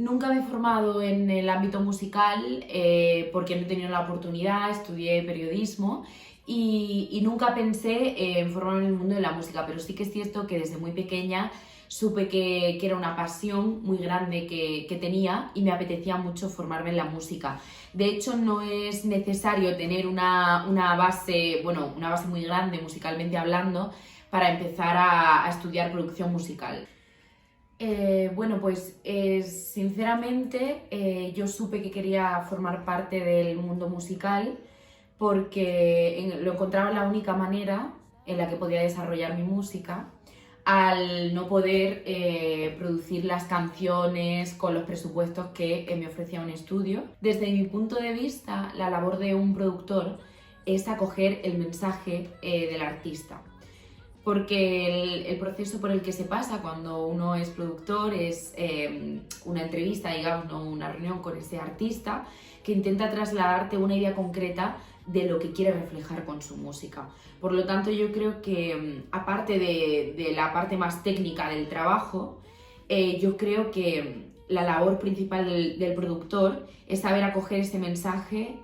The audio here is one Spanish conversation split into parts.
Nunca me he formado en el ámbito musical porque no he tenido la oportunidad, estudié periodismo y nunca pensé en formarme en el mundo de la música, pero sí que es cierto que desde muy pequeña supe que era una pasión muy grande que tenía y me apetecía mucho formarme en la música. De hecho, no es necesario tener una base, bueno, una base muy grande musicalmente hablando para empezar a estudiar producción musical. Sinceramente yo supe que quería formar parte del mundo musical porque lo encontraba la única manera en la que podía desarrollar mi música al no poder producir las canciones con los presupuestos que me ofrecía un estudio. Desde mi punto de vista, la labor de un productor es acoger el mensaje del artista, porque el proceso por el que se pasa cuando uno es productor es una entrevista, digamos, ¿no? Una reunión con ese artista que intenta trasladarte una idea concreta de lo que quiere reflejar con su música. Por lo tanto, yo creo que aparte de la parte más técnica del trabajo, yo creo que la labor principal del productor es saber acoger ese mensaje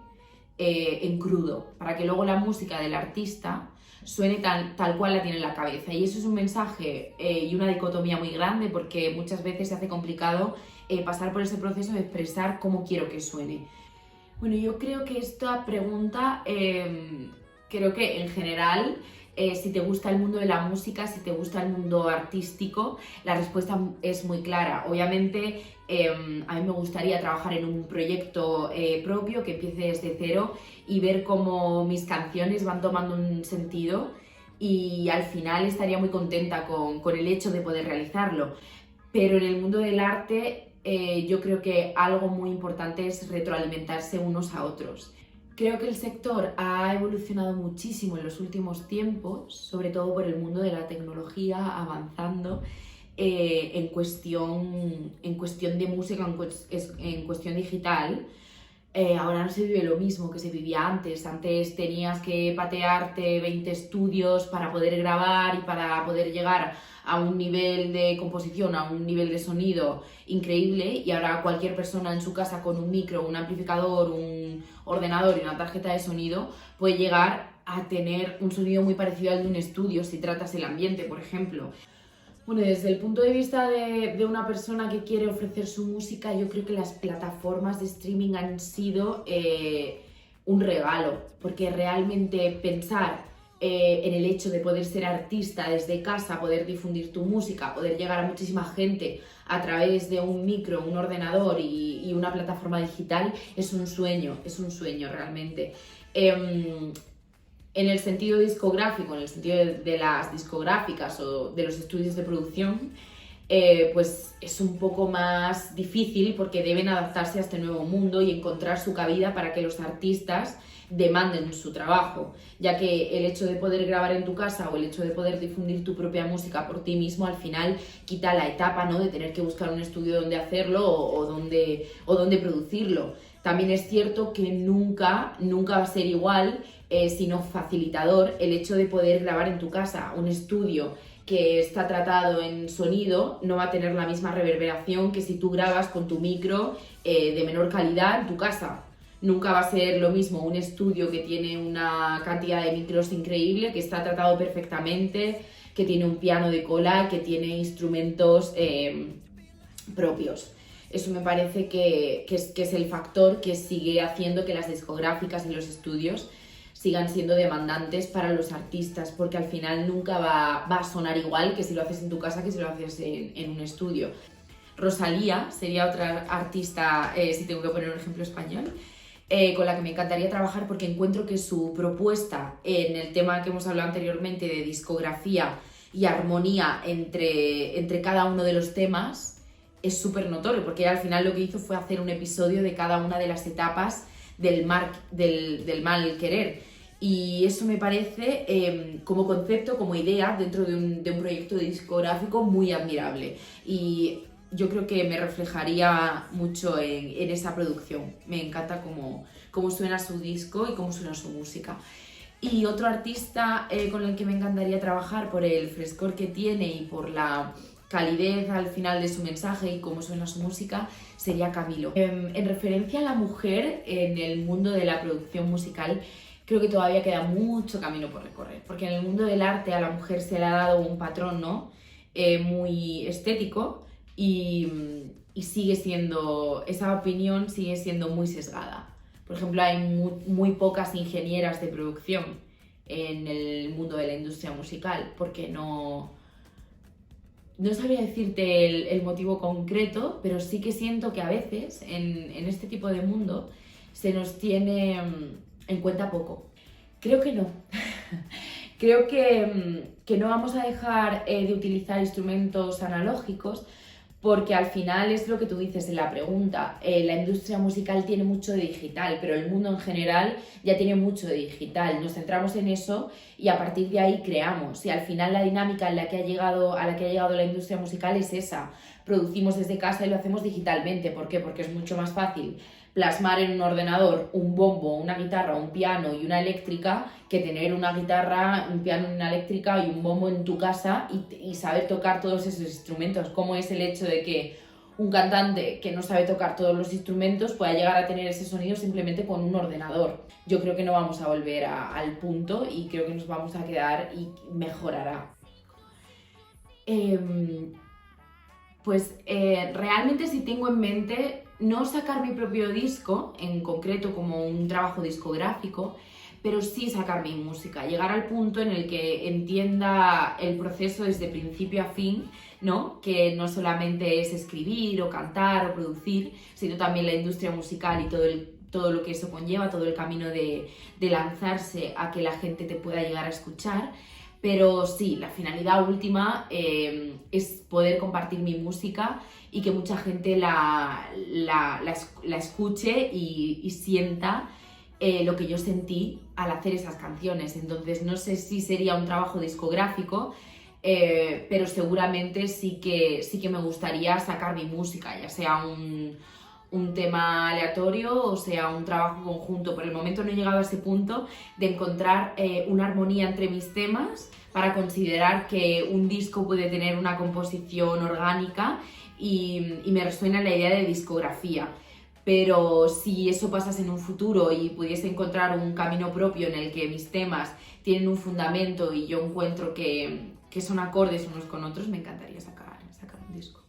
en crudo, para que luego la música del artista suene tal cual la tiene en la cabeza. Y eso es un mensaje y una dicotomía muy grande, porque muchas veces se hace complicado pasar por ese proceso de expresar cómo quiero que suene. Bueno, yo creo que esta pregunta, creo que en general, si te gusta el mundo de la música, si te gusta el mundo artístico, la respuesta es muy clara. Obviamente, a mí me gustaría trabajar en un proyecto propio que empiece desde cero y ver cómo mis canciones van tomando un sentido, y al final estaría muy contenta con el hecho de poder realizarlo. Pero en el mundo del arte, yo creo que algo muy importante es retroalimentarse unos a otros. Creo que el sector ha evolucionado muchísimo en los últimos tiempos, sobre todo por el mundo de la tecnología avanzando en cuestión de música, en cuestión digital. Ahora no se vive lo mismo que se vivía antes. Antes tenías que patearte 20 estudios para poder grabar y para poder llegar a un nivel de composición, a un nivel de sonido increíble, y ahora cualquier persona en su casa con un micro, un amplificador, un ordenador y una tarjeta de sonido puede llegar a tener un sonido muy parecido al de un estudio si tratas el ambiente, por ejemplo. Bueno, desde el punto de vista de una persona que quiere ofrecer su música, yo creo que las plataformas de streaming han sido un regalo, porque realmente pensar en el hecho de poder ser artista desde casa, poder difundir tu música, poder llegar a muchísima gente a través de un micro, un ordenador y una plataforma digital, es un sueño realmente. En el sentido discográfico, en el sentido de las discográficas o de los estudios de producción, pues es un poco más difícil, porque deben adaptarse a este nuevo mundo y encontrar su cabida para que los artistas demanden su trabajo, ya que el hecho de poder grabar en tu casa o el hecho de poder difundir tu propia música por ti mismo al final quita la etapa, ¿no?, de tener que buscar un estudio donde hacerlo o donde producirlo. También es cierto que nunca va a ser igual, sino facilitador, el hecho de poder grabar en tu casa. Un estudio que está tratado en sonido no va a tener la misma reverberación que si tú grabas con tu micro de menor calidad en tu casa. Nunca va a ser lo mismo un estudio que tiene una cantidad de micros increíble, que está tratado perfectamente, que tiene un piano de cola, que tiene instrumentos propios. Eso me parece que es el factor que sigue haciendo que las discográficas y los estudios sigan siendo demandantes para los artistas, porque al final nunca va a sonar igual que si lo haces en tu casa que si lo haces en un estudio. Rosalía sería otra artista, si tengo que poner un ejemplo español, con la que me encantaría trabajar, porque encuentro que su propuesta en el tema que hemos hablado anteriormente de discografía y armonía entre cada uno de los temas es súper notorio, porque al final lo que hizo fue hacer un episodio de cada una de las etapas del mal querer. Y eso me parece, como concepto, como idea, dentro de un proyecto discográfico muy admirable. Y yo creo que me reflejaría mucho en esa producción. Me encanta cómo suena su disco y cómo suena su música. Y otro artista con el que me encantaría trabajar por el frescor que tiene y por la calidez al final de su mensaje y cómo suena su música, sería Camilo. En referencia a la mujer en el mundo de la producción musical, creo que todavía queda mucho camino por recorrer, porque en el mundo del arte a la mujer se le ha dado un patrón, ¿no? Muy estético y sigue siendo, esa opinión sigue siendo muy sesgada. Por ejemplo, hay muy pocas ingenieras de producción en el mundo de la industria musical, porque no sabría decirte el motivo concreto, pero sí que siento que a veces en este tipo de mundo se nos tiene en cuenta poco. Creo que no. Creo que no vamos a dejar de utilizar instrumentos analógicos, porque al final es lo que tú dices en la pregunta. La industria musical tiene mucho de digital, pero el mundo en general ya tiene mucho de digital. Nos centramos en eso y a partir de ahí creamos. Y al final la dinámica a la que ha llegado la industria musical es esa. Producimos desde casa y lo hacemos digitalmente. ¿Por qué? Porque es mucho más fácil plasmar en un ordenador un bombo, una guitarra, un piano y una eléctrica que tener una guitarra, un piano, una eléctrica y un bombo en tu casa y saber tocar todos esos instrumentos. ¿Cómo es el hecho de que un cantante que no sabe tocar todos los instrumentos pueda llegar a tener ese sonido simplemente con un ordenador? Yo creo que no vamos a volver al punto y creo que nos vamos a quedar y mejorará. Realmente sí tengo en mente no sacar mi propio disco, en concreto como un trabajo discográfico, pero sí sacar mi música, llegar al punto en el que entienda el proceso desde principio a fin, ¿no? Que no solamente es escribir o cantar o producir, sino también la industria musical y todo lo que eso conlleva, todo el camino de lanzarse a que la gente te pueda llegar a escuchar. Pero sí, la finalidad última es poder compartir mi música y que mucha gente la escuche y sienta lo que yo sentí al hacer esas canciones. Entonces no sé si sería un trabajo discográfico, pero seguramente sí que me gustaría sacar mi música, ya sea un tema aleatorio o sea un trabajo conjunto. Por el momento no he llegado a ese punto de encontrar una armonía entre mis temas para considerar que un disco puede tener una composición orgánica y me resuena la idea de discografía. Pero si eso pasase en un futuro y pudiese encontrar un camino propio en el que mis temas tienen un fundamento y yo encuentro que son acordes unos con otros, me encantaría sacar un disco.